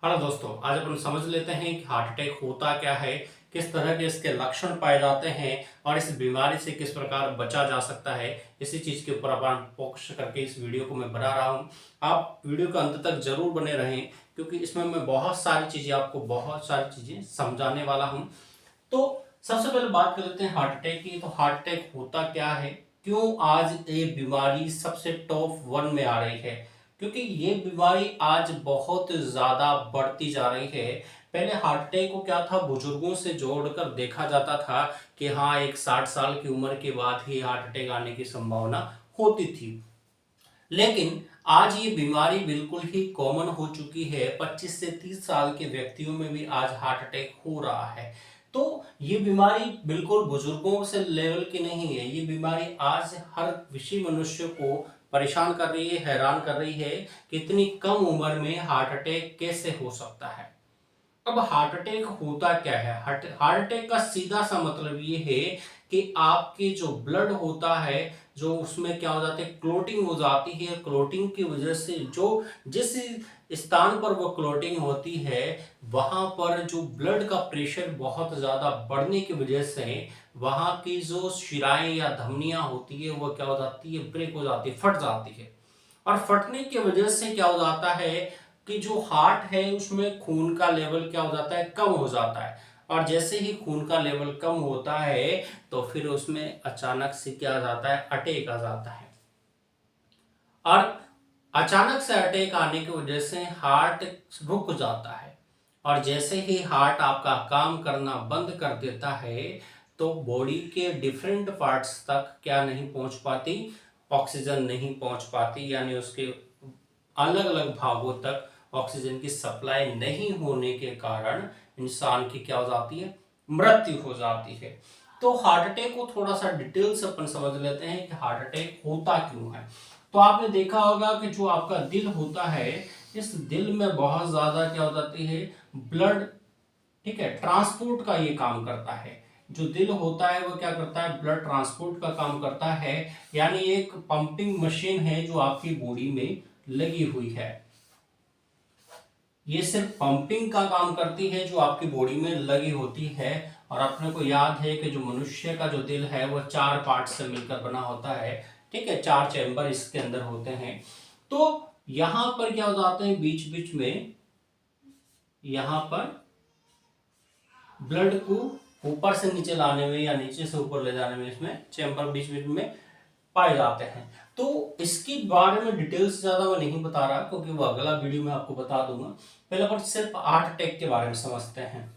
Hello दोस्तों, आज अपन समझ लेते हैं कि हार्ट अटैक होता क्या है, किस तरह के इसके लक्षण पाए जाते हैं और इस बीमारी से किस प्रकार बचा जा सकता है। इसी चीज के ऊपर अपन फोकस करके इस वीडियो को मैं बना रहा हूं। आप वीडियो के अंत तक जरूर बने रहें, क्योंकि इसमें मैं बहुत सारी चीजें समझाने वाला हूं। तो सबसे पहले बात कर लेते हैं हार्ट अटैक की। तो हार्ट अटैक होता क्या है, क्यों आज ये बीमारी सबसे टॉप वन में आ रही है? क्योंकि ये बीमारी आज बहुत ज्यादा बढ़ती जा रही है। पहले हार्ट अटैक को क्या था, बुजुर्गों से जोड़कर देखा जाता था कि हाँ, एक 60 साल की उम्र के बाद ही हार्ट अटैक आने की संभावना होती थी। लेकिन आज ये बीमारी बिल्कुल ही कॉमन हो चुकी है। 25 से 30 साल के व्यक्तियों में भी आज हार्ट अटैक हो रहा है। तो ये बीमारी बिल्कुल बुजुर्गों से लेवल की नहीं है। ये बीमारी आज हर किसी मनुष्य को परेशान कर रही है, हैरान कर रही है कि इतनी कम उम्र में हार्ट अटैक कैसे हो सकता है। अब हार्ट अटैक होता क्या है? हार्ट अटैक का सीधा सा मतलब ये है कि आपके जो ब्लड होता है, जो उसमें क्या हो जाता है, क्लोटिंग हो जाती है। क्लोटिंग की वजह से जो जिस स्थान पर वो क्लोटिंग होती है, वहां पर जो ब्लड का प्रेशर बहुत ज्यादा बढ़ने की वजह से वहां की जो शिराएं या धमनियां होती है वो क्या हो जाती है, ब्रेक हो जाती है, फट जाती है। और फटने की वजह से क्या हो जाता है कि जो हार्ट है उसमें खून का लेवल क्या हो जाता है, कम हो जाता है। और जैसे ही खून का लेवल कम होता है तो फिर उसमें अचानक से क्या आ जाता है, अटैक आ जाता है। और अचानक से अटैक आने की वजह से हार्ट रुक जाता है। और जैसे ही हार्ट आपका काम करना बंद कर देता है तो बॉडी के डिफरेंट पार्ट्स तक क्या नहीं पहुंच पाती, ऑक्सीजन नहीं पहुंच पाती। यानी उसके अलग अलग भागों तक ऑक्सीजन की सप्लाई नहीं होने के कारण इंसान की क्या हो जाती है, मृत्यु हो जाती है। तो हार्ट अटैक को थोड़ा सा डिटेल से अपन समझ लेते हैं कि हार्ट अटैक होता क्यों है। तो आपने देखा होगा कि जो आपका दिल होता है, इस दिल में बहुत ज्यादा क्या हो जाती है, ब्लड, ठीक है, ट्रांसपोर्ट का ये काम करता है। जो दिल होता है वो क्या करता है, ब्लड ट्रांसपोर्ट का काम करता है। यानी एक पंपिंग मशीन है जो आपकी बॉडी में लगी हुई है। ये सिर्फ पंपिंग का काम करती है जो आपकी बॉडी में लगी होती है। और अपने को याद है कि जो मनुष्य का जो दिल है वो 4 पार्ट से मिलकर बना होता है। ठीक है, 4 चैम्बर इसके अंदर होते हैं। तो यहां पर क्या हो जाते हैं, बीच बीच में यहां पर ब्लड को ऊपर से नीचे लाने में या नीचे से ऊपर ले जाने में इसमें चैम्बर बीच बीच में पाए जाते हैं। तो इसके बारे में डिटेल से ज्यादा मैं नहीं बता रहा, क्योंकि वो अगला वीडियो में आपको बता दूंगा। पहले पर सिर्फ हार्ट अटैक के बारे में समझते हैं।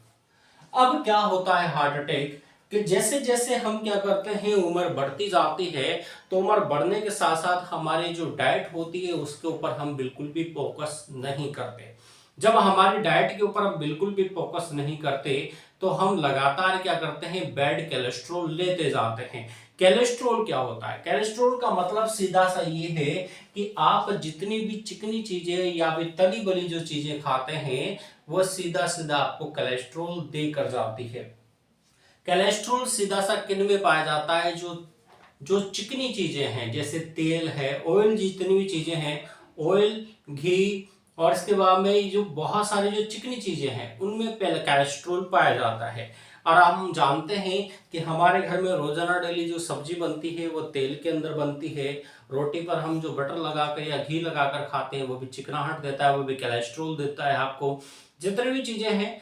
अब क्या होता है हार्ट अटैक, कि जैसे जैसे हम क्या करते हैं, उम्र बढ़ती जाती है, तो उम्र बढ़ने के साथ साथ हमारी जो डाइट होती है उसके ऊपर हम बिल्कुल भी फोकस नहीं करते। जब हमारी डाइट के ऊपर हम बिल्कुल भी फोकस नहीं करते तो हम लगातार क्या करते हैं, बैड कोलेस्ट्रॉल लेते जाते हैं। कोलेस्ट्रॉल क्या होता है? कोलेस्ट्रॉल का मतलब सीधा सा ये है कि आप जितनी भी चिकनी चीजें या भी तली बली जो चीजें खाते हैं वो सीधा सीधा आपको कोलेस्ट्रॉल देकर जाती है। कोलेस्ट्रॉल सीधा सा किन में पाया जाता है, जो जो चिकनी चीजें हैं, जैसे तेल है, ऑयल, जितनी भी चीजें हैं, ऑयल, घी, और इसके बाद में जो बहुत सारी जो चिकनी चीजें हैं उनमें पहले कोलेस्ट्रॉल पाया जाता है। और हम जानते हैं कि हमारे घर में रोजाना डेली जो सब्जी बनती है वो तेल के अंदर बनती है। रोटी पर हम जो बटर लगाकर या घी लगाकर खाते हैं वो भी चिकनाहट देता है, वो भी कोलेस्ट्रॉल देता है आपको। जितनी भी चीजें हैं,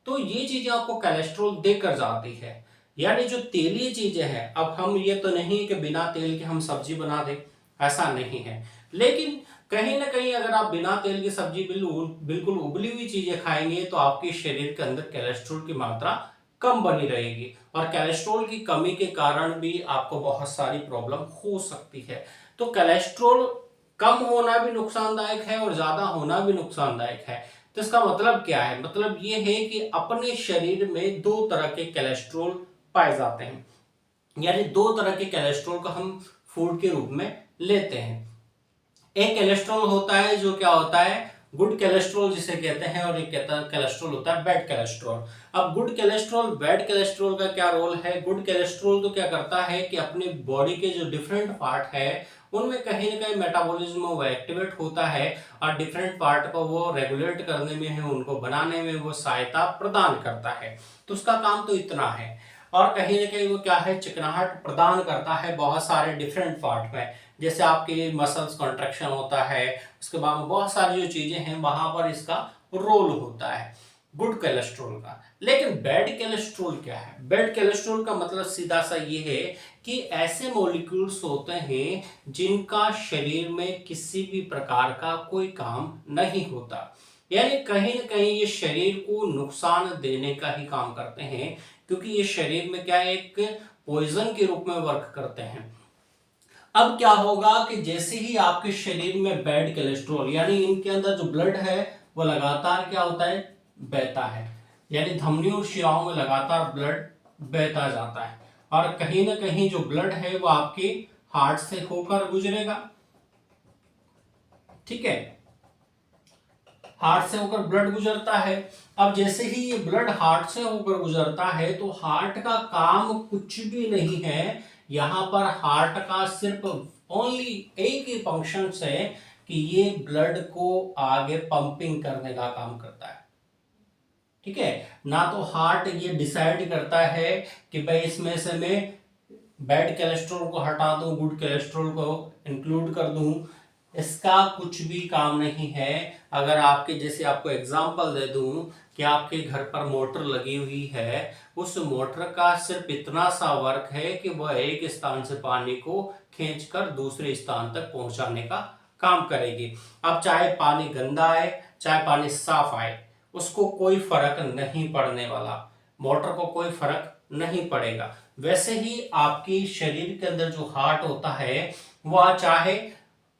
तो ये चीजें आपको कोलेस्ट्रॉल देकर जाती है। यानी जो तेलीय चीजें हैं, अब हम ये तो नहीं कि बिना तेल के हम सब्जी बना दें, ऐसा नहीं है। लेकिन कहीं ना कहीं अगर आप बिना तेल की सब्जी बिल्कुल बिल्कुल उबली हुई चीजें खाएंगे तो आपके शरीर के अंदर कोलेस्ट्रॉल की मात्रा कम बनी रहेगी। और कोलेस्ट्रॉल की कमी के कारण भी आपको बहुत सारी प्रॉब्लम हो सकती है। तो कोलेस्ट्रॉल कम होना भी नुकसानदायक है और ज्यादा होना भी नुकसानदायक है। तो इसका मतलब क्या है? मतलब ये है कि अपने शरीर में दो तरह के कोलेस्ट्रॉल पाए जाते हैं। यानी दो तरह के कोलेस्ट्रॉल को हम फूड के रूप में लेते हैं। एक कोलेस्ट्रॉल होता है जो क्या होता है, गुड कोलेस्ट्रॉल जिसे कहते हैं, और एक कहता है कोलेस्ट्रॉल होता है बैड कोलेस्ट्रॉल। अब गुड कोलेस्ट्रॉल बैड कोलेस्ट्रॉल का क्या रोल है? गुड कोलेस्ट्रॉल तो क्या करता है कि अपने बॉडी के जो डिफरेंट पार्ट है उनमें कहीं ना कहीं मेटाबॉलिज्म वो एक्टिवेट होता है और डिफरेंट पार्ट को वो रेगुलेट करने में है, उनको बनाने में वो सहायता प्रदान करता है। तो उसका काम तो इतना है। और कहीं ना कहीं वो क्या है, चिकनाहट प्रदान करता है बहुत सारे डिफरेंट पार्ट में, जैसे आपके मसल्स कॉन्ट्रैक्शन होता है, उसके बाद में बहुत सारी जो चीजें हैं वहां पर इसका रोल होता है गुड कोलेस्ट्रॉल का। लेकिन बैड कोलेस्ट्रॉल क्या है? बैड कोलेस्ट्रॉल का मतलब सीधा सा ये है कि ऐसे मॉलिक्यूल्स होते हैं जिनका शरीर में किसी भी प्रकार का कोई काम नहीं होता, यानी कहीं ना कहीं ये शरीर को नुकसान देने का ही काम करते हैं, क्योंकि ये शरीर में क्या है, एक पॉइजन के रूप में वर्क करते हैं। अब क्या होगा कि जैसे ही आपके शरीर में बैड कोलेस्ट्रॉल, यानी इनके अंदर जो ब्लड है वो लगातार क्या होता है, बहता है, यानी धमनियों और शिराओं में लगातार ब्लड बहता जाता है, और कहीं ना कहीं जो ब्लड है वो आपके हार्ट से होकर गुजरेगा। ठीक है, हार्ट से होकर ब्लड गुजरता है। अब जैसे ही ये ब्लड हार्ट से होकर गुजरता है तो हार्ट का काम कुछ भी नहीं है, यहां पर हार्ट का सिर्फ ओनली एक ही फंक्शन है कि ये ब्लड को आगे पंपिंग करने का काम करता है। ठीक है, ना तो हार्ट ये डिसाइड करता है कि भाई इसमें से मैं बैड कोलेस्ट्रॉल को हटा दूं, गुड कोलेस्ट्रॉल को इंक्लूड कर दूं, इसका कुछ भी काम नहीं है। अगर आपके जैसे आपको एग्जांपल दे दूं कि आपके घर पर मोटर लगी हुई है, उस मोटर का सिर्फ इतना सा वर्क है कि वह एक स्थान से पानी को खींचकर दूसरे स्थान तक पहुंचाने का काम करेगी। अब चाहे पानी गंदा आए चाहे पानी साफ आए, उसको कोई फर्क नहीं पड़ने वाला, मोटर को कोई फर्क नहीं पड़ेगा। वैसे ही आपके शरीर के अंदर जो हार्ट होता है वह चाहे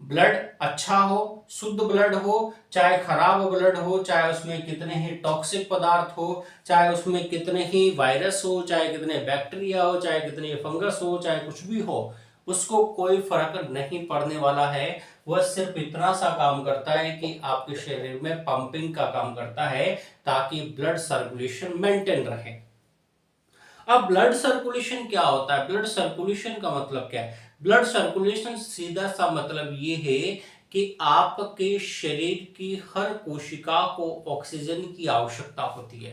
ब्लड अच्छा हो, शुद्ध ब्लड हो, चाहे खराब ब्लड हो, चाहे उसमें कितने ही टॉक्सिक पदार्थ हो, चाहे उसमें कितने ही वायरस हो, चाहे कितने बैक्टीरिया हो, चाहे कितने फंगस हो, चाहे कुछ भी हो, उसको कोई फर्क नहीं पड़ने वाला है। वह सिर्फ इतना सा काम करता है कि आपके शरीर में पंपिंग का काम करता है ताकि ब्लड सर्कुलेशन मेंटेन रहे। अब ब्लड सर्कुलेशन क्या होता है? ब्लड सर्कुलेशन का मतलब क्या है? ब्लड सर्कुलेशन सीधा सा मतलब ये है कि आपके शरीर की हर कोशिका को ऑक्सीजन की आवश्यकता होती है,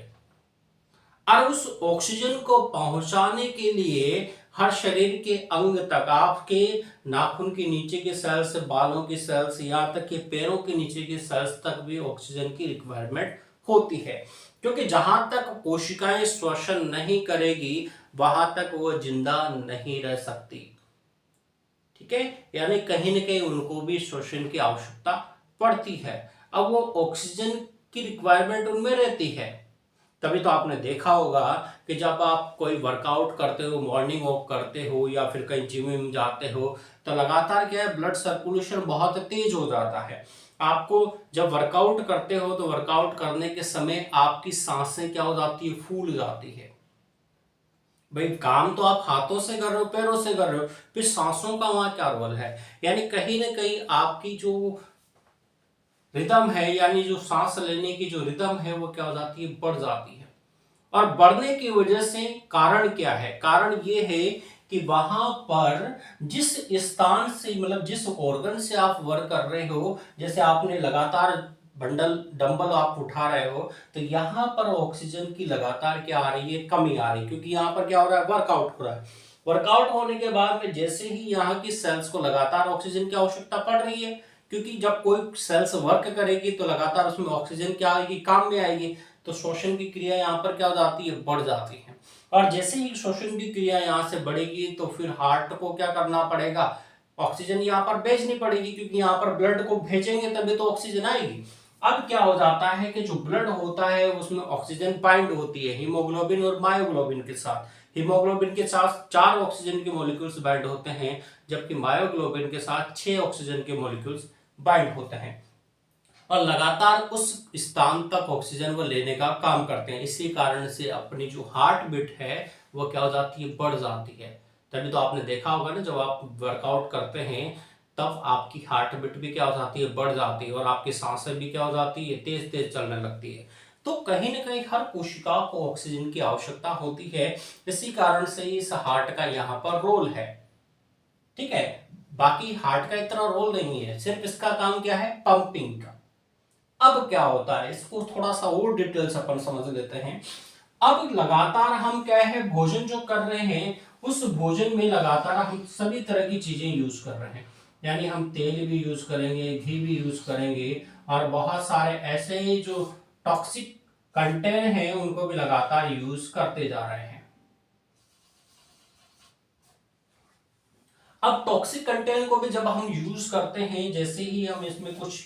और उस ऑक्सीजन को पहुंचाने के लिए हर शरीर के अंग तक, आपके नाखून के नीचे के सेल्स, बालों की सेल्स, यहाँ तक कि पैरों के नीचे के सेल्स तक भी ऑक्सीजन की रिक्वायरमेंट होती है, क्योंकि जहां तक कोशिकाएं श्वसन नहीं करेगी वहां तक वो जिंदा नहीं रह सकती। ठीक है, यानी कहीं ना कहीं उनको भी श्वसन की आवश्यकता पड़ती है। अब वो ऑक्सीजन की रिक्वायरमेंट उनमें रहती है। तभी तो आपने देखा होगा कि जब आप कोई वर्कआउट करते हो, मॉर्निंग वॉक करते हो या फिर कहीं जिम में जाते हो, तो लगातार क्या है, ब्लड सर्कुलेशन बहुत तेज हो जाता है। आपको जब वर्कआउट करते हो तो वर्कआउट करने के समय आपकी सांसें क्या हो जाती है, फूल जाती है। भाई काम तो आप हाथों से कर रहे हो, पैरों से कर रहे हो, फिर सांसों का वहां क्या रोल है? यानी कहीं ना कहीं आपकी जो रिदम है, यानी जो सांस लेने की जो रिदम है वो क्या हो जाती है, बढ़ जाती है। और बढ़ने की वजह से कारण क्या है? कारण ये है कि वहां पर जिस स्थान से, मतलब जिस ऑर्गन से आप वर्क कर रहे हो, जैसे आपने लगातार बंडल डंबल आप उठा रहे हो, तो यहां पर ऑक्सीजन की लगातार क्या आ रही है, कमी आ रही है, क्योंकि यहां पर क्या हो रहा है, वर्कआउट हो रहा है। वर्कआउट होने के बाद में जैसे ही यहाँ की सेल्स को लगातार ऑक्सीजन की आवश्यकता पड़ रही है, क्योंकि जब कोई सेल्स वर्क करेगी तो लगातार उसमें ऑक्सीजन क्या आएगी, काम में आएगी, तो श्वसन की क्रिया यहाँ पर क्या हो जाती है, बढ़ जाती है। और जैसे ही श्वसन की क्रिया यहाँ से बढ़ेगी तो फिर हार्ट को क्या करना पड़ेगा, ऑक्सीजन यहाँ पर भेजनी पड़ेगी, क्योंकि यहाँ पर ब्लड को भेजेंगे तभी तो ऑक्सीजन आएगी। अब क्या हो जाता है कि जो ब्लड होता है उसमें ऑक्सीजन बाइंड होती है हीमोग्लोबिन और मायोग्लोबिन के साथ। हीमोग्लोबिन के साथ 4 ऑक्सीजन के मॉलिक्यूल्स बाइंड होते हैं, जबकि मायोग्लोबिन के साथ 6 ऑक्सीजन के मॉलिक्यूल्स बाइंड होते हैं, और लगातार उस स्थान तक ऑक्सीजन वो लेने का काम करते हैं। इसी कारण से अपनी जो हार्ट बीट है वो क्या हो जाती है, बढ़ जाती है। तभी तो आपने देखा होगा ना, जब आप वर्कआउट करते हैं तब आपकी हार्ट बीट भी क्या हो जाती है, बढ़ जाती है, और आपकी सांसें भी क्या हो जाती है, तेज तेज चलने लगती है। तो कहीं ना कहीं हर कोशिका को ऑक्सीजन की आवश्यकता होती है, इसी कारण से इस हार्ट का यहाँ पर रोल है। ठीक है, बाकी हार्ट का इतना रोल नहीं है, सिर्फ इसका काम क्या है, पंपिंग का। अब क्या होता है, इसको थोड़ा सा और डिटेल से अपन समझ लेते हैं। अब लगातार हम क्या है, भोजन जो कर रहे हैं, उस भोजन में लगातार हम सभी तरह की चीजें यूज कर रहे हैं, यानी हम तेल भी यूज करेंगे, घी भी यूज करेंगे, और बहुत सारे ऐसे जो टॉक्सिक कंटेंट हैं उनको भी लगातार यूज करते जा रहे हैं। अब टॉक्सिक कंटेंट को भी जब हम यूज करते हैं, जैसे ही हम इसमें कुछ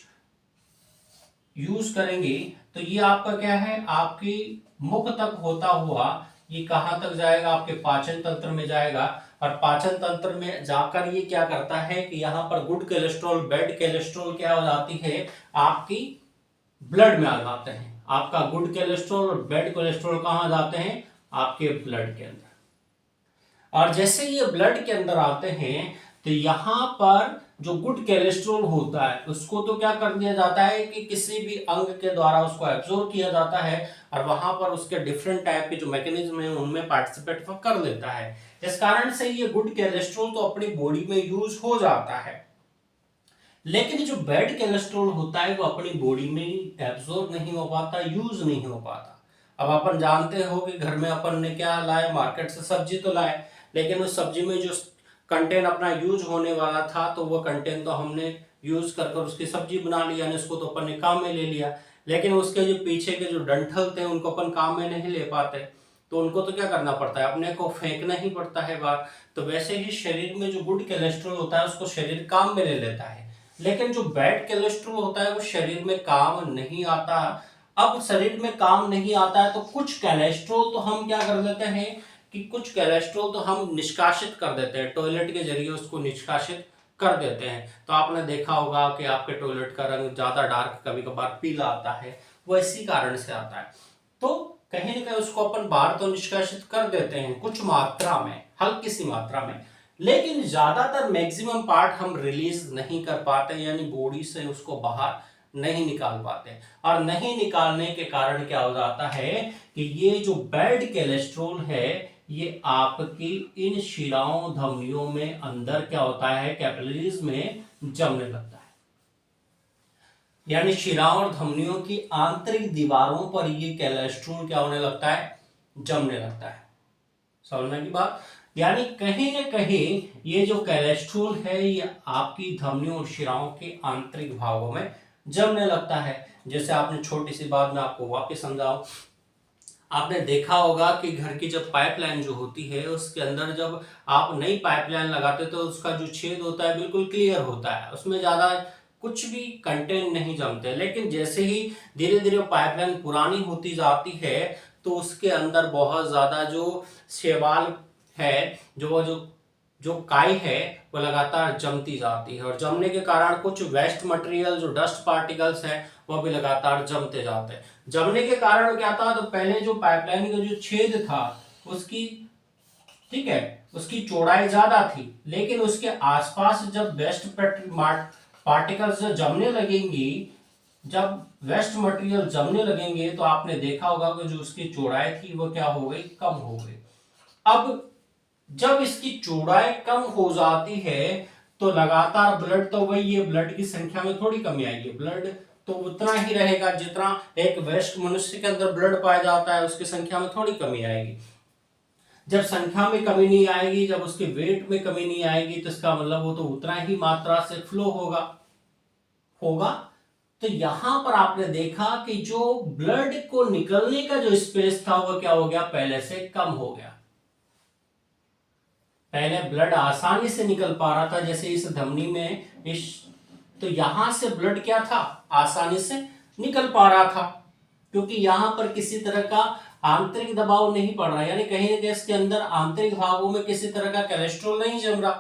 यूज करेंगे, तो ये आपका क्या है, आपकी मुख तक होता हुआ ये कहां तक जाएगा, आपके पाचन तंत्र में जाएगा, और पाचन तंत्र में जाकर ये क्या करता है कि यहाँ पर गुड कोलेस्ट्रॉल, बैड कोलेस्ट्रॉल क्या हो जाती है, आपकी ब्लड में आ जाते हैं। आपका गुड कोलेस्ट्रॉल और बैड कोलेस्ट्रॉल कहां जाते हैं, आपके ब्लड के अंदर। और जैसे ये ब्लड के अंदर आते हैं, तो यहां पर जो गुड कोलेस्ट्रॉल होता है उसको तो क्या कर दिया जाता है कि किसी भी अंग के द्वारा उसको एब्जॉर्ब किया जाता है, और वहां पर उसके डिफरेंट टाइप के जो मैकेनिज्म है उनमें पार्टिसिपेट कर लेता है। इस कारण से ये गुड कोलेस्ट्रॉल तो अपनी बॉडी में यूज हो जाता है, लेकिन जो बैड कोलेस्ट्रॉल होता है वो अपनी बॉडी में एब्जॉर्ब नहीं हो पाता, यूज नहीं हो पाता। अब अपन जानते हो कि घर में अपन ने क्या लाए, मार्केट से सब्जी तो लाए, लेकिन उस सब्जी में जो कंटेंट अपना यूज होने वाला था, तो वो कंटेंट तो हमने यूज कर कर उसकी सब्जी बना ली, यानी उसको तो अपन ने काम में ले लिया, लेकिन उसके जो पीछे के जो डंठल थे उनको अपन काम में नहीं ले पाते, तो उनको तो क्या करना पड़ता है, अपने को फेंकना ही पड़ता है बाहर। तो वैसे ही शरीर में जो गुड कोलेस्ट्रॉल होता है उसको शरीर काम में ले लेता है, लेकिन जो बैड कोलेस्ट्रॉल होता है वो शरीर में काम नहीं आता। अब शरीर में काम नहीं आता है तो कुछ कोलेस्ट्रॉल तो हम क्या कर लेते हैं कि कुछ कोलेस्ट्रॉल तो हम निष्कासित कर देते हैं, टॉयलेट के जरिए उसको निष्कासित कर देते हैं। तो आपने देखा होगा कि आपके टॉयलेट का रंग ज्यादा डार्क, कभी कभार पीला आता है, वो इसी कारण से आता है। तो कहीं ना कहीं उसको अपन बाहर तो निष्कासित कर देते हैं कुछ मात्रा में, हल्की सी मात्रा में, लेकिन ज्यादातर मैक्सिमम पार्ट हम रिलीज नहीं कर पाते, यानी बॉडी से उसको बाहर नहीं निकाल पाते। और नहीं निकालने के कारण क्या हो जाता है कि ये जो बैड कोलेस्ट्रॉल है ये आपकी इन शिराओं धमनियों में अंदर क्या होता है, कैपिलरीज में जमने लगता है, यानी शिराओं और धमनियों की आंतरिक दीवारों पर ये कोलेस्ट्रॉल क्या होने लगता है, जमने लगता है। समझने की बात, यानी कहीं ना कहीं ये जो कोलेस्ट्रॉल है ये आपकी धमनियों और शिराओं के आंतरिक भागों में जमने लगता है। जैसे आपने छोटी सी बात में आपको वापस समझाऊं, आपने देखा होगा कि घर की जब पाइपलाइन जो होती है उसके अंदर जब आप नई पाइपलाइन लगाते तो उसका जो छेद होता है बिल्कुल क्लियर होता है, उसमें ज्यादा कुछ भी कंटेंट नहीं जमते, लेकिन जैसे ही धीरे धीरे पाइपलाइन पुरानी होती जाती है तो उसके अंदर बहुत ज्यादा जो शैवाल है, जो काई है वो लगातार जमती जाती है, और जमने के कारण कुछ वेस्ट मटेरियल जो डस्ट पार्टिकल्स है वो भी लगातार जमते जाते हैं। जमने के कारण क्या था, तो पहले जो पाइपलाइन का जो छेद था उसकी, ठीक है, उसकी चौड़ाई ज्यादा थी, लेकिन उसके आसपास जब वेस्ट पार्टिकल्स जमने लगेंगी, जब वेस्ट मटेरियल जमने लगेंगे तो आपने देखा होगा कि जो उसकी चौड़ाई थी वो क्या हो गई, कम हो गई। अब जब इसकी चौड़ाई कम हो जाती है तो लगातार ब्लड तो वही है, ब्लड की संख्या में थोड़ी कमी आएगी, ब्लड तो उतना ही रहेगा जितना एक वयस्क मनुष्य के अंदर ब्लड पाया जाता है, उसकी संख्या में थोड़ी कमी आएगी। जब संख्या में कमी नहीं आएगी, जब उसके वेट में कमी नहीं आएगी, तो इसका मतलब वो तो उतना ही मात्रा से फ्लो होगा होगा तो यहां पर आपने देखा कि जो ब्लड को निकलने का जो स्पेस था वो क्या हो गया, पहले से कम हो गया। पहले ब्लड आसानी से निकल पा रहा था, जैसे इस धमनी में इस, तो यहां से ब्लड क्या था, आसानी से निकल पा रहा था, क्योंकि यहां पर किसी तरह का आंतरिक दबाव नहीं पड़ रहा, यानी कहीं ना कहीं इसके अंदर आंतरिक भागों में किसी तरह का कोलेस्ट्रॉल नहीं जम रहा।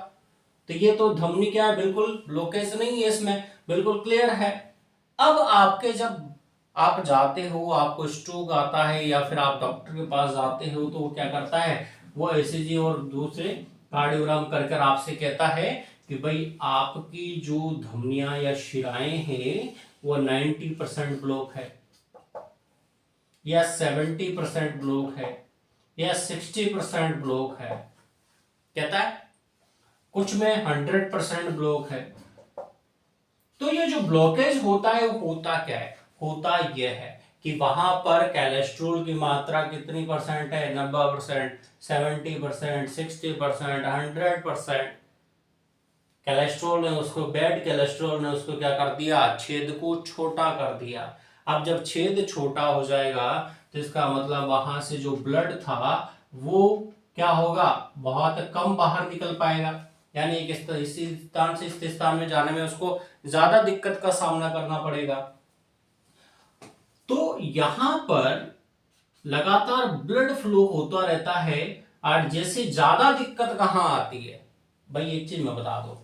तो ये तो धमनी क्या है, बिल्कुल ब्लॉकेज नहीं है, इसमें बिल्कुल क्लियर है। अब आपके जब आप जाते हो, आपको स्ट्रोक आता है या फिर आप डॉक्टर के पास जाते हो, तो वो क्या करता है, वो ईसीजी और दूसरे कार्डियोग्राम कर कर आपसे कहता है कि भाई आपकी जो धमनियां या शिराएं हैं वो 90% ब्लॉक है, या 70% ब्लॉक है, या 60% ब्लॉक है, कहता है। कुछ में 100% ब्लॉक है। तो ये जो ब्लॉकेज होता है वो होता क्या है, होता यह है कि वहां पर कोलेस्ट्रॉल की मात्रा कितनी परसेंट है, 90%, 70%, 60%, 100%। कोलेस्ट्रॉल ने उसको, बैड कोलेस्ट्रॉल ने उसको क्या कर दिया, छेद को छोटा कर दिया। अब जब छेद छोटा हो जाएगा तो इसका मतलब वहां से जो ब्लड था वो क्या होगा, बहुत कम बाहर निकल पाएगा। यानी इसी स्थान से इस स्थान में जाने में उसको ज्यादा दिक्कत का सामना करना पड़ेगा। तो यहां पर लगातार ब्लड फ्लो होता रहता है। और जैसे ज्यादा दिक्कत कहां आती है भाई, एक चीज मैं बता दो,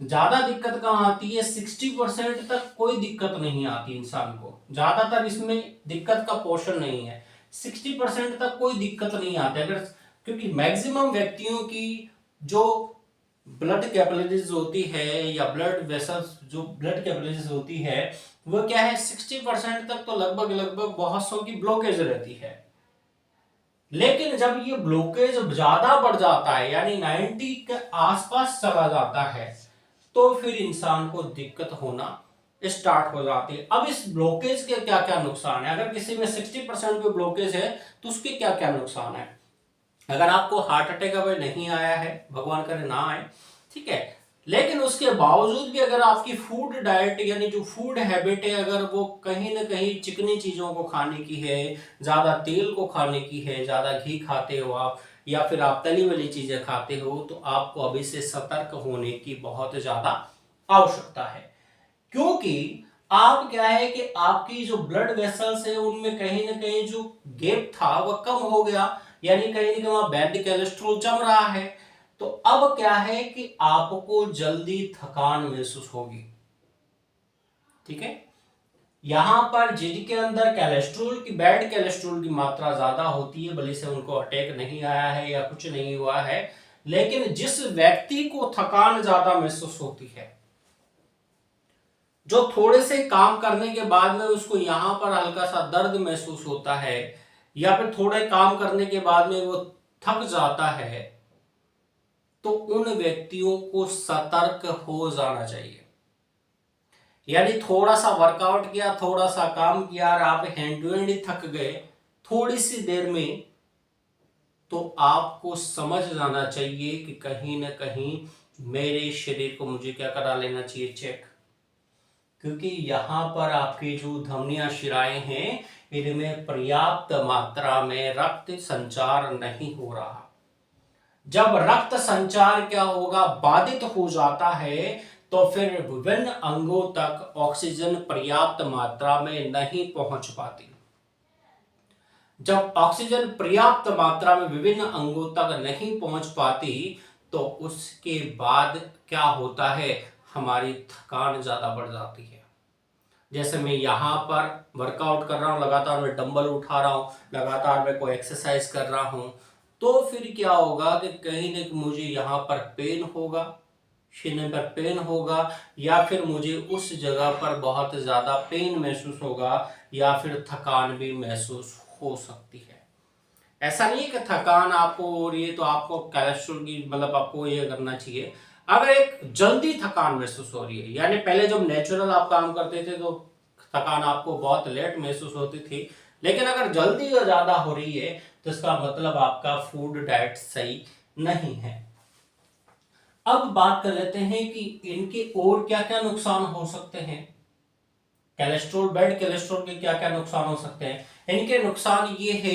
ज्यादा दिक्कत कहां आती है, 60% तक कोई दिक्कत नहीं आती इंसान को, ज्यादातर इसमें दिक्कत का पोर्शन नहीं है। 60% तक कोई दिक्कत नहीं आती अगर, क्योंकि मैक्सिमम व्यक्तियों की जो ब्लड कैपिलरीज होती है या ब्लड वेसल्स, जो ब्लड कैपिलरीज होती है वो क्या है, 60% तक तो लगभग लगभग बहुत सौ की ब्लॉकेज रहती है। लेकिन जब ये ब्लॉकेज ज्यादा बढ़ जाता है यानी 90 के आसपास चला जाता है तो फिर इंसान को दिक्कत होना स्टार्ट हो जाती है। अब इस ब्लॉकेज के क्या क्या नुकसान है, अगर किसी में 60% पे ब्लॉकेज है तो उसके क्या क्या नुकसान है। अगर आपको हार्ट अटैक अभी नहीं आया है, भगवान करे ना आए, ठीक है, लेकिन उसके बावजूद भी अगर आपकी फूड डाइट यानी जो फूड हैबिट है अगर वो कहीं ना कहीं चिकनी चीजों को खाने की है, ज्यादा तेल को खाने की है, ज्यादा घी खाते हो आप, या फिर आप तली वाली चीजें खाते हो, तो आपको अभी से सतर्क होने की बहुत ज्यादा आवश्यकता है। क्योंकि आप क्या है कि आपकी जो ब्लड वेसल्स है उनमें कहीं ना कहीं जो गैप था वह कम हो गया, यानी कहीं ना कहीं वहां बैड कोलेस्ट्रॉल जम रहा है। तो अब क्या है कि आपको जल्दी थकान महसूस होगी, ठीक है। यहां पर जिनके अंदर कोलेस्ट्रॉल की, बैड कोलेस्ट्रॉल की मात्रा ज्यादा होती है, भले से उनको अटैक नहीं आया है या कुछ नहीं हुआ है, लेकिन जिस व्यक्ति को थकान ज्यादा महसूस होती है, जो थोड़े से काम करने के बाद में उसको यहां पर हल्का सा दर्द महसूस होता है, या फिर थोड़े काम करने के बाद में वो थक जाता है, तो उन व्यक्तियों को सतर्क हो जाना चाहिए। यानी थोड़ा सा वर्कआउट किया, थोड़ा सा काम किया और आप हैंड टू हैंड ही थक गए थोड़ी सी देर में, तो आपको समझ जाना चाहिए कि कहीं ना कहीं मेरे शरीर को मुझे क्या करा लेना चाहिए, चेक। क्योंकि यहां पर आपकी जो धमनियां शिराएं हैं इनमें पर्याप्त मात्रा में रक्त संचार नहीं हो रहा। जब रक्त संचार क्या होगा, बाधित हो जाता है, तो फिर विभिन्न अंगों तक ऑक्सीजन पर्याप्त मात्रा में नहीं पहुंच पाती। जब ऑक्सीजन पर्याप्त मात्रा में विभिन्न अंगों तक नहीं पहुंच पाती तो उसके बाद क्या होता है, हमारी थकान ज्यादा बढ़ जाती है। जैसे मैं यहाँ पर वर्कआउट कर रहा हूँ, लगातार मैं डंबल उठा रहा हूँ, लगातार मैं कोई एक्सरसाइज कर रहा हूँ, तो फिर क्या होगा कि कहीं ना कहीं मुझे यहाँ पर पेन होगा, सीने पर पेन होगा, या फिर मुझे उस जगह पर बहुत ज्यादा पेन महसूस होगा, या फिर थकान भी महसूस हो सकती है। ऐसा नहीं है कि थकान आपको हो रही है तो आपको कोलेस्ट्रॉल की, मतलब आपको ये करना चाहिए। अगर एक जल्दी थकान महसूस हो रही है, यानी पहले जब नेचुरल आप काम करते थे तो थकान आपको बहुत लेट महसूस होती थी, लेकिन अगर जल्दी ज्यादा हो रही है तो इसका मतलब आपका फूड डाइट सही नहीं है। अब बात कर लेते हैं कि इनके और क्या क्या नुकसान हो सकते हैं। कोलेस्ट्रॉल, बैड कोलेस्ट्रॉल के क्या क्या नुकसान हो सकते हैं। इनके नुकसान ये है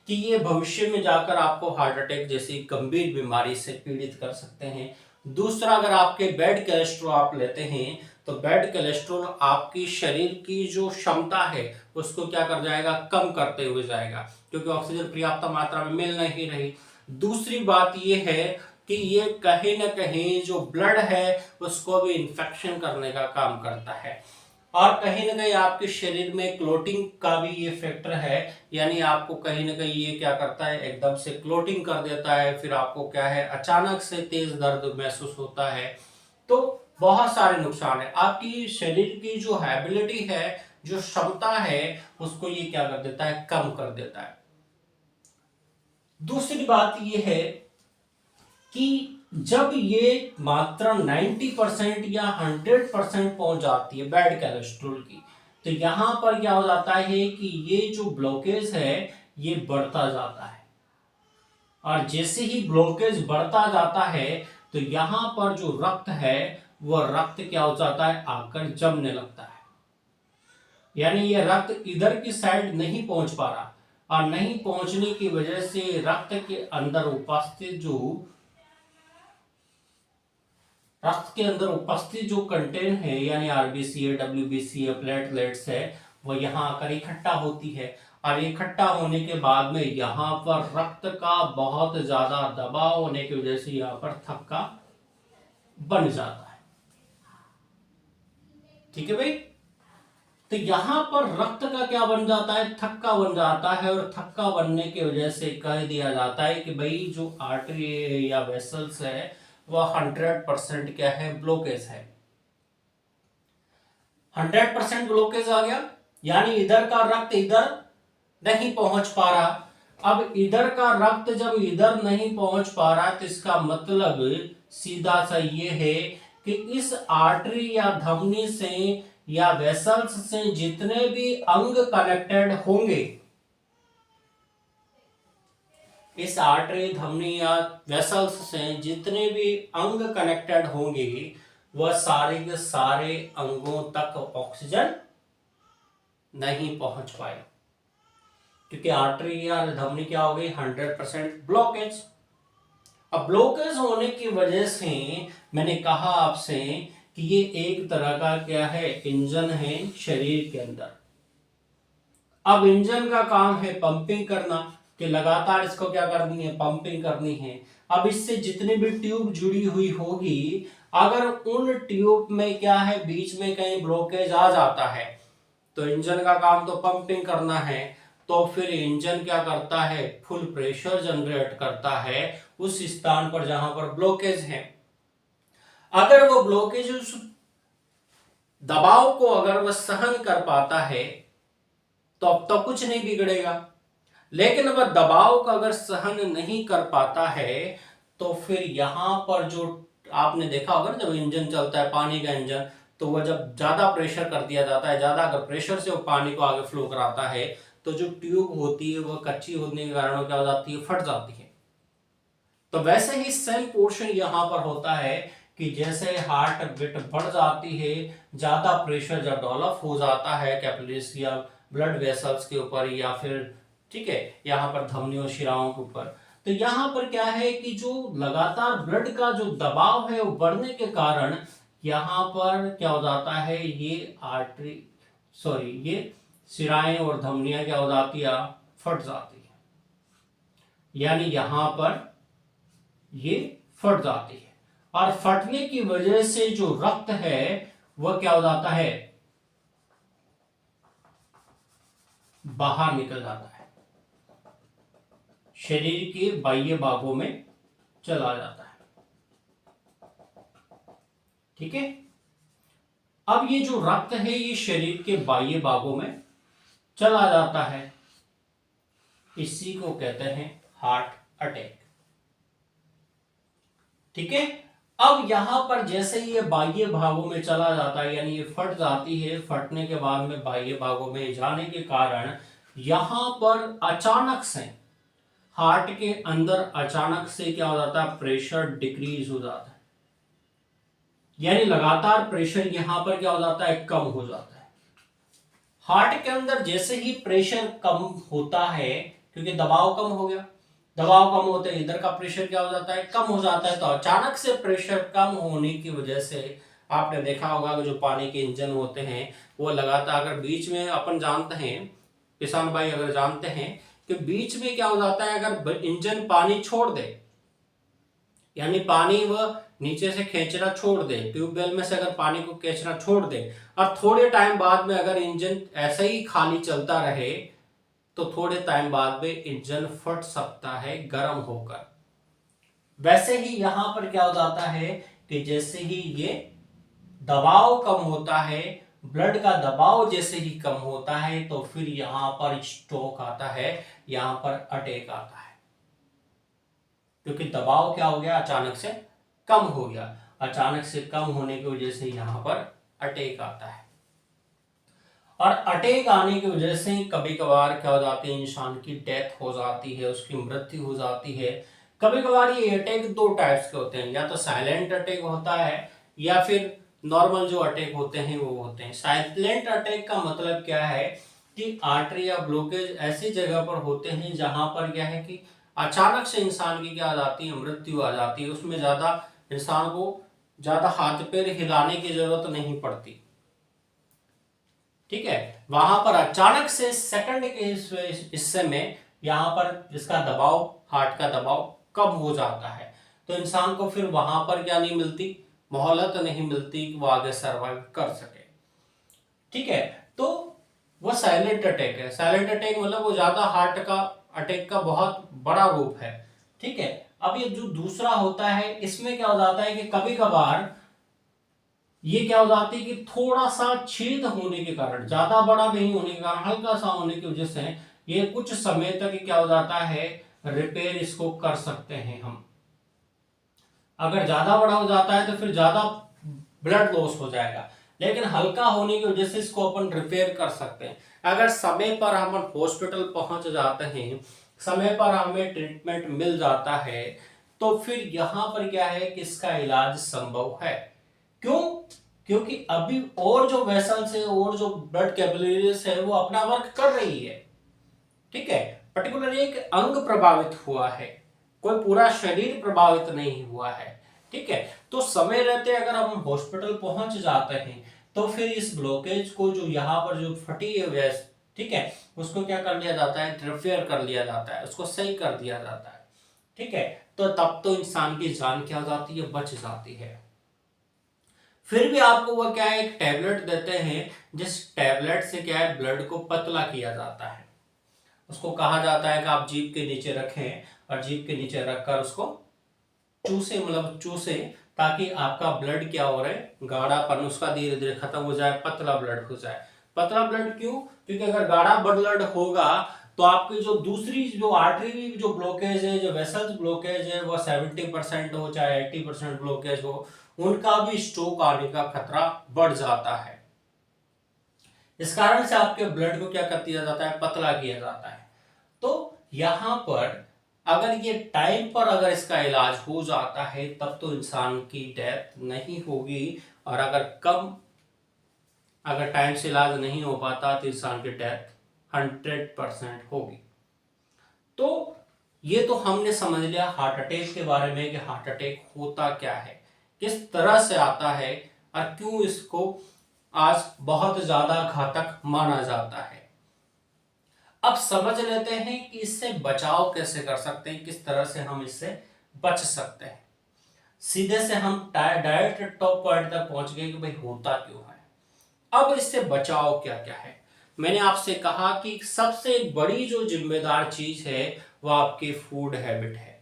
कि ये भविष्य में जाकर आपको हार्ट अटैक जैसी गंभीर बीमारी से पीड़ित कर सकते हैं। दूसरा, अगर आपके बैड कोलेस्ट्रॉल आप लेते हैं तो बैड कोलेस्ट्रॉल आपकी शरीर की जो क्षमता है उसको क्या कर जाएगा, कम करते हुए जाएगा, क्योंकि ऑक्सीजन पर्याप्त मात्रा में मिल नहीं रही। दूसरी बात यह है कि ये कहीं ना कहीं जो ब्लड है उसको भी इंफेक्शन करने का काम करता है, और कहीं ना कहीं आपके शरीर में क्लोटिंग का भी ये फैक्टर है, यानी आपको कहीं ना कहीं ये क्या करता है, एकदम से क्लोटिंग कर देता है, फिर आपको क्या है, अचानक से तेज दर्द महसूस होता है। तो बहुत सारे नुकसान है, आपकी शरीर की जो हैबिलिटी है, जो क्षमता है, उसको ये क्या कर देता है, कम कर देता है। दूसरी बात ये है कि जब ये मात्रा 90% या 100% पहुंच जाती है बैड कोलेस्ट्रॉल की, तो यहां पर क्या हो जाता है कि ये जो ब्लॉकेज है ये बढ़ता जाता है, और जैसे ही ब्लॉकेज बढ़ता जाता है तो यहां पर जो रक्त है वह रक्त क्या हो जाता है, आकर जमने लगता है। यानी ये रक्त इधर की साइड नहीं पहुंच पा रहा, और नहीं पहुंचने की वजह से रक्त के अंदर उपस्थित जो कंटेंट है, यानी आरबीसी है, डब्ल्यूबीसी है, प्लेटलेट्स है, वो यहाँ आकर इकट्ठा होती है, और इकट्ठा होने के बाद में यहाँ पर रक्त का बहुत ज्यादा दबाव होने की वजह से यहाँ पर थक्का बन जाता है। ठीक है भाई, तो यहां पर रक्त का क्या बन जाता है, थक्का बन जाता है, और थक्का बनने की वजह से कह दिया जाता है कि भाई जो आर्टरी या वेसल्स है वह 100% क्या है, ब्लॉकेज है। 100% ब्लॉकेज आ गया, यानी इधर का रक्त इधर नहीं पहुंच पा रहा। अब इधर का रक्त जब इधर नहीं पहुंच पा रहा तो इसका मतलब सीधा सा ये है कि इस आर्टरी या धमनी से या वेसल्स से जितने भी अंग कनेक्टेड होंगे, इस आर्टरी धमनी या वेसल्स से जितने भी अंग कनेक्टेड होंगे वह सारे के सारे अंगों तक ऑक्सीजन नहीं पहुंच पाए, क्योंकि आर्टरी या धमनी क्या हो गई, 100% ब्लॉकेज। अब ब्लॉकेज होने की वजह से मैंने कहा आपसे कि ये एक तरह का क्या है, इंजन है शरीर के अंदर। अब इंजन का काम है पंपिंग करना, कि लगातार इसको क्या करनी है, पंपिंग करनी है। अब इससे जितनी भी ट्यूब जुड़ी हुई होगी, अगर उन ट्यूब में क्या है, बीच में कहीं ब्लॉकेज आ जाता है, तो इंजन का काम तो पंपिंग करना है, तो फिर इंजन क्या करता है, फुल प्रेशर जनरेट करता है उस स्थान पर जहां पर ब्लॉकेज है। अगर वो ब्लॉकेज उस दबाव को अगर वह सहन कर पाता है तो अब तो कुछ नहीं बिगड़ेगा, लेकिन वह दबाव का अगर सहन नहीं कर पाता है तो फिर यहां पर जो आपने देखा होगा ना, जब इंजन चलता है पानी का इंजन, तो वह जब ज्यादा प्रेशर कर दिया जाता है, ज्यादा अगर प्रेशर से वो पानी को आगे फ्लो कराता है, तो जो ट्यूब होती है वह कच्ची होने के कारण क्या हो जाती है, फट जाती है। तो वैसे ही सेम पोर्शन यहां पर होता है कि जैसे हार्ट बीट बढ़ जाती है, ज्यादा प्रेशर जब डेवलप हो जाता है कैपिलरीज या ब्लड वेसल्स के ऊपर, या फिर ठीक है यहाँ पर धमनियों शिराओं के ऊपर, तो यहाँ पर क्या है कि जो लगातार ब्लड का जो दबाव है वो बढ़ने के कारण यहाँ पर क्या हो जाता है, ये आर्टरी ये शिराएं और धमनियां क्या हो जाती है, फट जाती है। यानी यहां पर ये फट जाती है, और फटने की वजह से जो रक्त है वह क्या हो जाता है, बाहर निकल जाता है, शरीर के बाह्य भागों में चला जाता है। ठीक है, अब ये जो रक्त है ये शरीर के बाह्य भागों में चला जाता है, इसी को कहते हैं हार्ट अटैक। ठीक है, अब यहां पर जैसे ये बाह्य भागों में चला जाता है, यानी ये फट जाती है, फटने के बाद में बाह्य भागों में जाने के कारण यहां पर अचानक से हार्ट के अंदर अचानक से क्या हो जाता है, प्रेशर डिक्रीज हो जाता है, यानी लगातार प्रेशर यहां पर क्या हो जाता है, कम हो जाता है। हार्ट के अंदर जैसे ही प्रेशर कम होता है, क्योंकि दबाव कम हो गया, दबाव कम होते ही इधर का प्रेशर क्या हो जाता है, कम हो जाता है, तो अचानक से प्रेशर कम होने की वजह से आपने देखा होगा कि जो पानी के इंजन होते हैं वो लगातार, अगर बीच में अपन जानते हैं, किसान भाई अगर जानते हैं कि बीच में क्या हो जाता है, अगर इंजन पानी छोड़ दे, यानी पानी वह नीचे से खींचना छोड़ दे, ट्यूबवेल में से अगर पानी को खींचना छोड़ दे, और थोड़े टाइम बाद में अगर इंजन ऐसे ही खाली चलता रहे, तो थोड़े टाइम बाद में इंजन फट सकता है गर्म होकर। वैसे ही यहां पर क्या हो जाता है कि जैसे ही ये दबाव कम होता है, ब्लड का दबाव जैसे ही कम होता है, तो फिर यहां पर स्ट्रोक आता है, यहां पर अटैक आता है, क्योंकि दबाव क्या हो गया, अचानक से कम हो गया, अचानक से कम होने की वजह से यहाँ पर अटैक आता है। और अटैक आने की वजह से कभी कभार क्या हो जाती है, इंसान की डेथ हो जाती है, उसकी मृत्यु हो जाती है। कभी कभार ये अटैक दो टाइप्स के होते हैं, या तो साइलेंट अटैक होता है या फिर नॉर्मल जो अटैक होते हैं वो होते हैं। साइलेंट अटैक का मतलब क्या है कि आर्टरी या ब्लॉकेज ऐसी जगह पर होते हैं जहां पर क्या है कि अचानक से इंसान की क्या आ जाती है, मृत्यु आ जाती है। उसमें ज्यादा इंसान को ज्यादा हाथ पैर हिलाने की जरूरत नहीं पड़ती, ठीक है। वहां पर अचानक से सेकंड के हिस्से में यहां पर इसका दबाव, हार्ट का दबाव कम हो जाता है, तो इंसान को फिर वहां पर क्या नहीं मिलती, मोहलत नहीं मिलती कि वो आगे सर्वाइव कर सके, ठीक है। तो वो साइलेंट अटैक है। साइलेंट अटैक मतलब वो ज्यादा हार्ट का अटैक का बहुत बड़ा रूप है, ठीक है। अब ये जो दूसरा होता है, इसमें क्या हो जाता है कि कभी कभार ये क्या हो जाती है कि थोड़ा सा छेद होने के कारण, ज्यादा बड़ा नहीं होने के कारण, हल्का सा होने की वजह से ये कुछ समय तक क्या हो जाता है, रिपेयर इसको कर सकते हैं हम। अगर ज्यादा बड़ा हो जाता है तो फिर ज्यादा ब्लड लॉस हो जाएगा, लेकिन हल्का होने की वजह से इसको अपन रिपेयर कर सकते हैं। अगर समय पर हम हॉस्पिटल पहुंच जाते हैं, समय पर हमें ट्रीटमेंट मिल जाता है, तो फिर यहां पर क्या है कि इसका इलाज संभव है। क्यों? क्योंकि अभी और जो वेसल्स है और जो ब्लड कैपिलरीज है वो अपना वर्क कर रही है, ठीक है। पर्टिकुलर एक अंग प्रभावित हुआ है, कोई पूरा शरीर प्रभावित नहीं हुआ है, ठीक है। तो समय रहते अगर हम हॉस्पिटल पहुंच जाते हैं तो फिर इस ब्लॉकेज को, जो यहाँ पर जो फटी है वेस, ठीक है, उसको क्या कर लिया जाता है, रिपेयर कर लिया जाता है, उसको सही कर दिया जाता है, ठीक है। तो तब तो इंसान की जान क्या हो जाती है, बच जाती है। फिर भी आपको वो क्या है, एक टैबलेट देते हैं, जिस टैबलेट से क्या है, ब्लड को पतला किया जाता है। उसको कहा जाता है कि आप जीभ के नीचे रखें और जीभ के नीचे रखकर उसको चूसे, मतलब चूसे, ताकि आपका ब्लड क्या हो रहा है, गाढ़ापन उसका धीरे धीरे खत्म हो जाए, पतला ब्लड हो जाए। पतला ब्लड क्यों? क्योंकि अगर गाढ़ा ब्लड होगा तो आपकी जो दूसरी जो आर्टरी जो ब्लॉकेज है, जो वेसल्स ब्लॉकेज है, वो 70% हो चाहे 80% ब्लॉकेज हो, उनका भी स्ट्रोक आने का खतरा बढ़ जाता है। इस कारण से आपके ब्लड को क्या कर दिया जाता है, पतला किया जाता है। तो यहां पर अगर ये टाइम पर अगर इसका इलाज हो जाता है तब तो इंसान की डेथ नहीं होगी, और अगर टाइम से इलाज नहीं हो पाता तो इंसान की डेथ 100% होगी। तो ये तो हमने समझ लिया हार्ट अटैक के बारे में कि हार्ट अटैक होता क्या है, किस तरह से आता है, और क्यों इसको आज बहुत ज्यादा घातक माना जाता है। अब समझ लेते हैं कि इससे बचाव कैसे कर सकते हैं, किस तरह से हम इससे बच सकते हैं। सीधे से हम डायरेक्ट टॉप पॉइंट तक पहुंच गए कि भाई होता क्यों है। अब इससे बचाव क्या क्या है। मैंने आपसे कहा कि सबसे बड़ी जो जिम्मेदार चीज है वह आपकी फूड हैबिट है।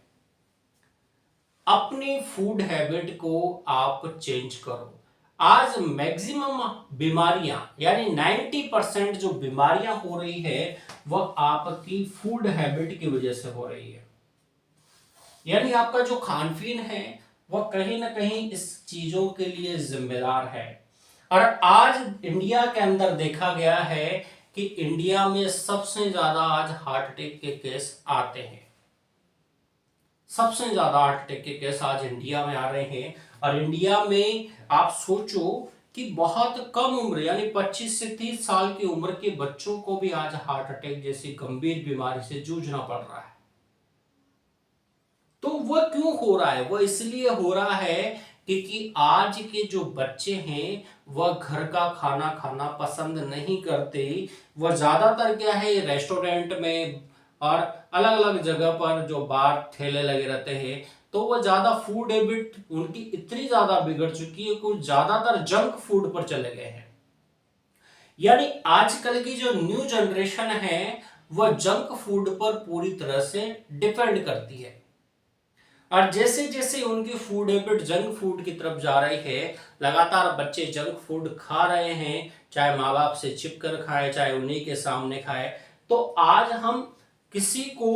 अपनी फूड हैबिट को आप चेंज करो। आज मैक्सिमम बीमारियां यानी 90% जो बीमारियां हो रही है वह आपकी फूड हैबिट की वजह से हो रही है। यानी आपका जो खान पीन है वह कहीं ना कहीं इस चीजों के लिए जिम्मेदार है। और आज इंडिया के अंदर देखा गया है कि इंडिया में सबसे ज्यादा आज हार्ट अटैक के केस आते हैं। सबसे ज्यादा हार्ट अटैक के केस आज इंडिया में आ रहे हैं। और इंडिया में आप सोचो कि बहुत कम उम्र यानी 25 से 30 साल की उम्र के बच्चों को भी आज हार्ट अटैक जैसी गंभीर बीमारी से जूझना पड़ रहा है। तो वह क्यों हो रहा है? वह इसलिए हो रहा है क्योंकि आज के जो बच्चे हैं वह घर का खाना खाना पसंद नहीं करते। वह ज्यादातर क्या है, रेस्टोरेंट में और अलग अलग जगह पर जो बार ठेले लगे रहते हैं, तो वह ज्यादा फूड हैबिट उनकी इतनी ज्यादा बिगड़ चुकी है कि ज्यादातर जंक फूड पर चले गए हैं। यानी आजकल की जो न्यू जनरेशन है वह जंक फूड पर पूरी तरह से डिपेंड करती है। और जैसे जैसे उनकी फूड हैबिट जंक फूड की तरफ जा रही है, लगातार बच्चे जंक फूड खा रहे हैं, चाहे माँ बाप से छिप कर खाए चाहे उन्हीं के सामने खाए। तो आज हम किसी को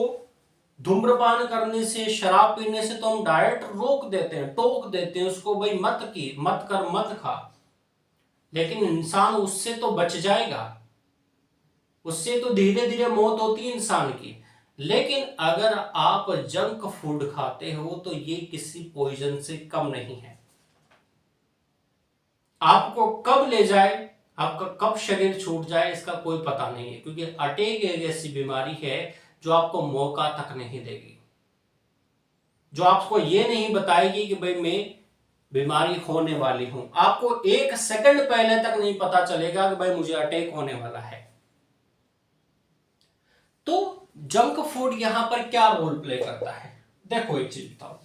धूम्रपान करने से, शराब पीने से तो हम डायरेक्ट रोक देते हैं, टोक देते हैं उसको, भाई मत कर, मत खा। लेकिन इंसान उससे तो बच जाएगा, उससे तो धीरे धीरे मौत होती है इंसान की। लेकिन अगर आप जंक फूड खाते हो तो ये किसी पॉइजन से कम नहीं है। आपको कब ले जाए, आपका कब शरीर छूट जाए, इसका कोई पता नहीं है, क्योंकि अटैक एक ऐसी बीमारी है जो आपको मौका तक नहीं देगी, जो आपको ये नहीं बताएगी कि भाई मैं बीमारी होने वाली हूं। आपको एक सेकंड पहले तक नहीं पता चलेगा कि भाई मुझे अटैक होने वाला है। तो जंक फूड यहां पर क्या रोल प्ले करता है? देखो एक चीज बताओ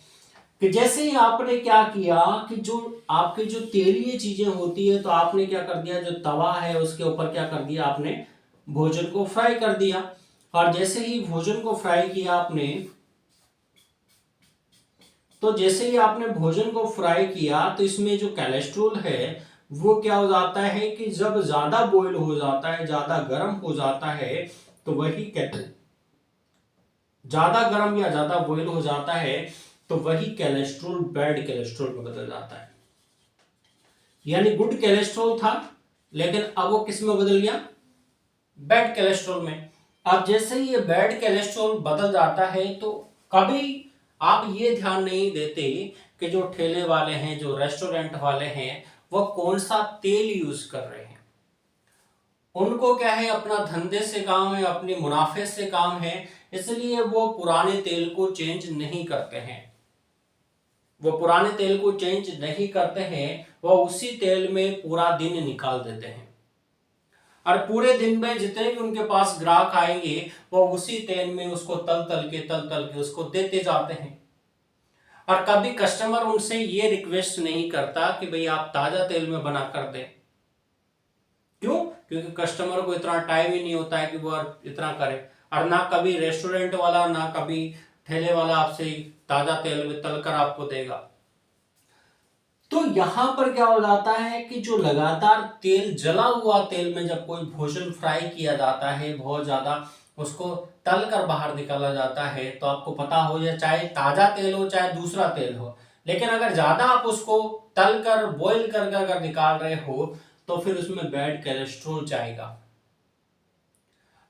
कि जैसे ही आपने क्या किया कि जो आपके जो तेलीय चीजें होती है, तो आपने क्या कर दिया, जो तवा है उसके ऊपर क्या कर दिया आपने, भोजन को फ्राई कर दिया। और जैसे ही भोजन को फ्राई किया आपने, तो जैसे ही आपने भोजन को फ्राई किया तो इसमें जो कोलेस्ट्रॉल है वो क्या हो जाता है कि जब ज्यादा बॉईल हो जाता है, ज्यादा गर्म हो जाता है, तो वही कहते हैं, ज्यादा गर्म या ज्यादा बॉईल हो जाता है तो वही कोलेस्ट्रॉल बैड कोलेस्ट्रॉल में बदल जाता है। यानी गुड कोलेस्ट्रॉल था, लेकिन अब वो किस में बदल गया, बैड कोलेस्ट्रॉल में। अब जैसे ही ये बैड कोलेस्ट्रॉल बदल जाता है, तो कभी आप ये ध्यान नहीं देते कि जो ठेले वाले हैं, जो रेस्टोरेंट वाले हैं, वो कौन सा तेल यूज कर रहे हैं। उनको क्या है, अपना धंधे से काम है, अपने मुनाफे से काम है, इसलिए वो पुराने तेल को चेंज नहीं करते हैं। वो पुराने तेल को चेंज नहीं करते हैं, वो उसी तेल में पूरा दिन निकाल देते हैं। और पूरे दिन में जितने भी उनके पास ग्राहक आएंगे, वो उसी तेल में उसको तल तल के उसको देते जाते हैं। और कभी कस्टमर उनसे ये रिक्वेस्ट नहीं करता कि भाई आप ताजा तेल में बना कर दें। क्यों? क्योंकि कस्टमर को इतना टाइम ही नहीं होता है कि वो इतना करे। और ना कभी रेस्टोरेंट वाला, ना कभी ठेले वाला आपसे ताजा तेल में तलकर आपको देगा। तो यहां पर क्या हो जाता है कि जो लगातार तेल, जला हुआ तेल में जब कोई भोजन फ्राई किया जाता है, बहुत ज्यादा उसको तल कर बाहर निकाला जाता है, तो आपको पता हो, या चाहे ताजा तेल हो चाहे दूसरा तेल हो, लेकिन अगर ज्यादा आप उसको तल कर, बॉईल कर अगर निकाल रहे हो, तो फिर उसमें बैड कोलेस्ट्रॉल जाएगा।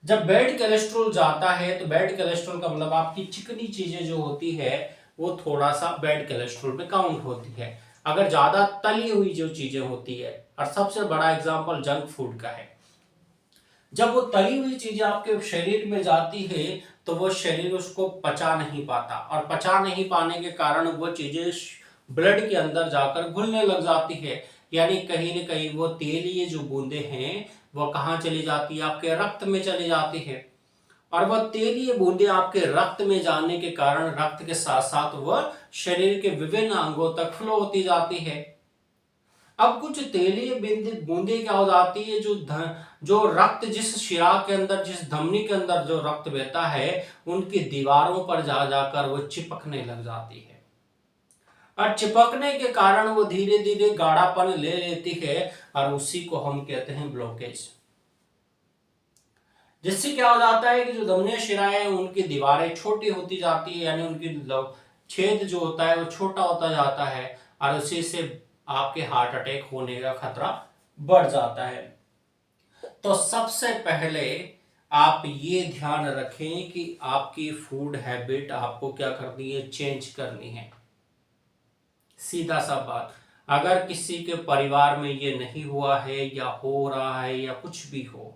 जब बैड कोलेस्ट्रॉल जाता है, तो बैड कोलेस्ट्रॉल का मतलब आपकी चिकनी चीजें जो होती है वो थोड़ा सा बैड कोलेस्ट्रॉल में काउंट होती है। अगर ज्यादा तली हुई जो चीजें होती है, और सबसे बड़ा एग्जांपल जंक फूड का है, जब वो तली हुई चीजें आपके शरीर में जाती है, तो वो शरीर उसको पचा नहीं पाता, और पचा नहीं पाने के कारण वो चीजें ब्लड के अंदर जाकर घुलने लग जाती है। यानी कहीं ना कहीं वो तेलीय जो बूंदे हैं वो कहाँ चली जाती है, आपके रक्त में चली जाती है। और वह तेलीय बूंदे आपके रक्त में जाने के कारण रक्त के साथ साथ वह शरीर के विभिन्न अंगों तक फ्लो होती जाती है। अब कुछ तेलीय बूंदे क्या हो जाती है, जो रक्त जिस शिरा के अंदर, जिस धमनी के अंदर जो रक्त बहता है, उनकी दीवारों पर जा जाकर वो चिपकने लग जाती है। और चिपकने के कारण वो धीरे धीरे गाढ़ापन ले लेती है, और उसी को हम कहते हैं ब्लॉकेज। जिससे क्या हो जाता है कि जो धमनी शिराएं हैं उनकी दीवारें छोटी होती जाती है, यानी उनकी छेद जो होता है वो छोटा होता जाता है, और उसी से आपके हार्ट अटैक होने का खतरा बढ़ जाता है। तो सबसे पहले आप ये ध्यान रखें कि आपकी फूड हैबिट आपको क्या करनी है, चेंज करनी है। सीधा सा बात, अगर किसी के परिवार में ये नहीं हुआ है, या हो रहा है, या कुछ भी हो,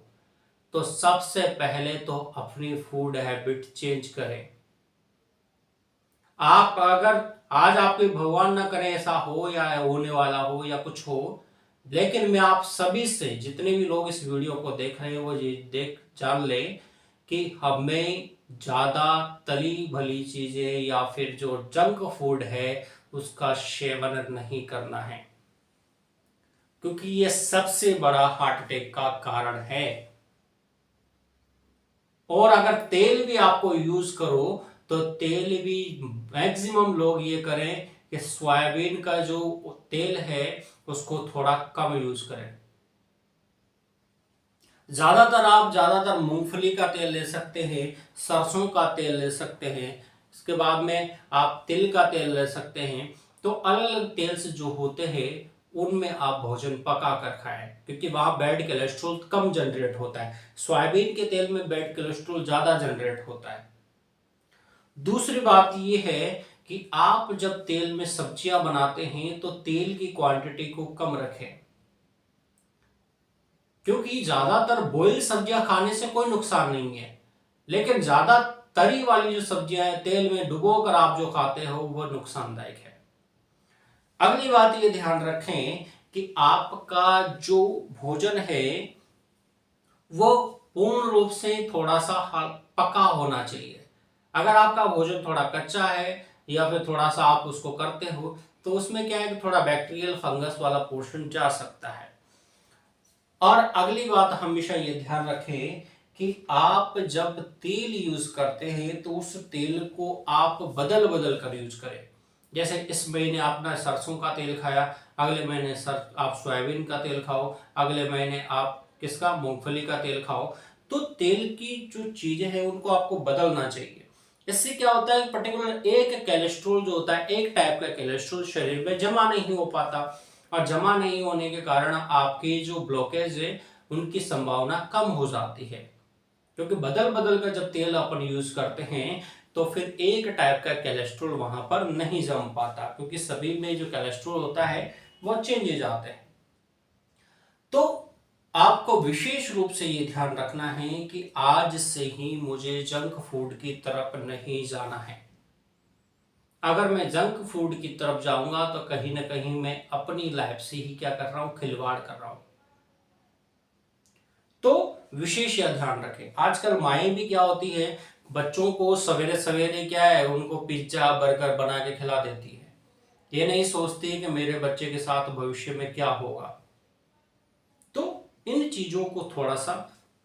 तो सबसे पहले तो अपनी फूड हैबिट चेंज करें। आप अगर आज आपके, भगवान ना करे ऐसा हो या होने वाला हो या कुछ हो, लेकिन मैं आप सभी से, जितने भी लोग इस वीडियो को देख रहे हैं, वो ये देख जान ले कि हमें ज्यादा तली भली चीजें या फिर जो जंक फूड है उसका सेवन नहीं करना है, क्योंकि ये सबसे बड़ा हार्ट अटैक का कारण है। और अगर तेल भी आपको यूज करो, तो तेल भी मैक्सिमम लोग ये करें कि सोयाबीन का जो तेल है उसको थोड़ा कम यूज करें। ज़्यादातर मूंगफली का तेल ले सकते हैं, सरसों का तेल ले सकते हैं, इसके बाद में आप तिल का तेल ले सकते हैं। तो अलग अलग तेल से जो होते हैं उनमें आप भोजन पका कर खाएं, क्योंकि वहाँ बैड कोलेस्ट्रॉल कम जनरेट होता है। सोयाबीन के तेल में बैड कोलेस्ट्रॉल ज़्यादा जनरेट होता है। दूसरी बात यह है कि आप जब तेल में सब्जियां बनाते हैं तो तेल की क्वांटिटी को कम रखें, क्योंकि ज्यादातर बॉइल सब्जियां खाने से कोई नुकसान नहीं है, लेकिन ज्यादा तरी वाली जो सब्जियां हैं तेल में डुबो कर आप जो खाते हो वो नुकसानदायक है। अगली बात ये ध्यान रखें कि आपका जो भोजन है वो पूर्ण रूप से थोड़ा सा पका होना चाहिए। अगर आपका भोजन थोड़ा कच्चा है या फिर थोड़ा सा आप उसको करते हो तो उसमें क्या है कि थोड़ा बैक्टीरियल फंगस वाला पोर्शन जा सकता है। और अगली बात हमेशा ये ध्यान रखें कि आप जब तेल यूज करते हैं तो उस तेल को आप बदल बदल कर यूज करें। जैसे इस महीने आपने सरसों का तेल खाया, अगले महीने आप सोयाबीन का तेल खाओ, अगले महीने आप किसका मूंगफली का तेल खाओ। तो तेल की जो चीजें हैं उनको आपको बदलना चाहिए। इससे क्या होता है, पर्टिकुलर एक कोलेस्ट्रॉल जो होता है, एक टाइप का कोलेस्ट्रॉल शरीर में जमा नहीं हो पाता, और जमा नहीं होने के कारण आपकी जो ब्लॉकेज है उनकी संभावना कम हो जाती है। क्योंकि बदल बदल कर जब तेल अपन यूज करते हैं तो फिर एक टाइप का कोलेस्ट्रॉल वहां पर नहीं जम पाता, क्योंकि सभी में जो कोलेस्ट्रॉल होता है वो चेंजेज आते हैं। तो आपको विशेष रूप से ये ध्यान रखना है कि आज से ही मुझे जंक फूड की तरफ नहीं जाना है। अगर मैं जंक फूड की तरफ जाऊंगा तो कहीं ना कहीं मैं अपनी लाइफ से ही क्या कर रहा हूं, खिलवाड़ कर रहा हूं। तो विशेष यह ध्यान रखें। आजकल माएँ भी क्या होती है, बच्चों को सवेरे सवेरे क्या है, उनको पिज्जा बर्गर बना के खिला देती है। ये नहीं सोचती कि मेरे बच्चे के साथ भविष्य में क्या होगा। तो इन चीजों को थोड़ा सा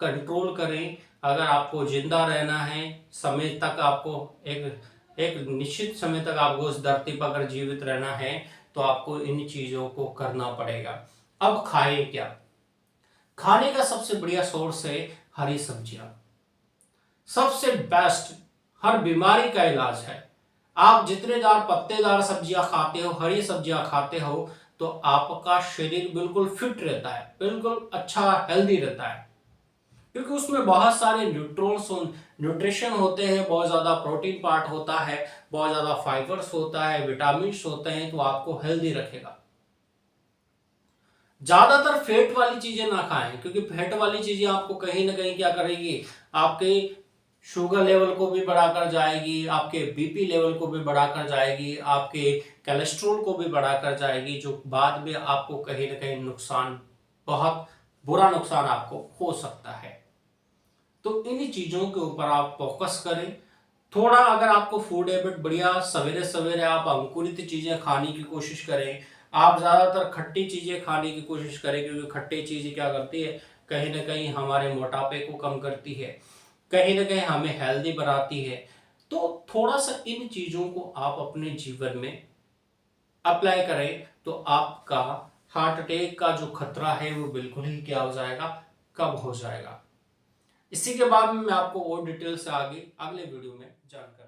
कंट्रोल करें। अगर आपको जिंदा रहना है, समय तक आपको एक एक निश्चित समय तक आपको उस धरती पर अगर जीवित रहना है तो आपको इन चीजों को करना पड़ेगा। अब खाए क्या? खाने का सबसे बढ़िया सोर्स है हरी सब्जियां। सबसे बेस्ट, हर बीमारी का इलाज है। आप जितने दार पत्तेदार सब्जियां खाते हो, हरी सब्जियां खाते हो, तो आपका शरीर बिल्कुल फिट रहता है, बिल्कुल अच्छा हेल्दी रहता है, क्योंकि उसमें बहुत सारे न्यूट्रिशन होते हैं, बहुत ज्यादा प्रोटीन पार्ट होता है, बहुत ज्यादा फाइबर्स होता है, विटामिन होते हैं, तो आपको हेल्दी रखेगा। ज्यादातर फैट वाली चीजें ना खाएं, क्योंकि फैट वाली चीजें आपको कहीं ना कहीं क्या करेगी, आपके शुगर लेवल को भी बढ़ाकर जाएगी, आपके बीपी लेवल को भी बढ़ाकर जाएगी, आपके कोलेस्ट्रॉल को भी बढ़ाकर जाएगी, जो बाद में आपको कहीं ना कहीं नुकसान, बहुत बुरा नुकसान आपको हो सकता है। तो इन चीजों के ऊपर आप फोकस करें। थोड़ा अगर आपको फूड हैबिट बढ़िया, सवेरे सवेरे आप अंकुरित चीजें खाने की कोशिश करें। आप ज्यादातर खट्टी चीजें खाने की कोशिश करें, क्योंकि खट्टी चीजें क्या करती है, कहीं ना कहीं हमारे मोटापे को कम करती है, कहीं ना कहीं हमें हेल्दी बनाती है। तो थोड़ा सा इन चीजों को आप अपने जीवन में अप्लाई करें तो आपका हार्ट अटैक का जो खतरा है वो बिल्कुल ही क्या हो जाएगा, कम हो जाएगा। इसी के बाद में मैं आपको और डिटेल से आगे अगले वीडियो में जानकारी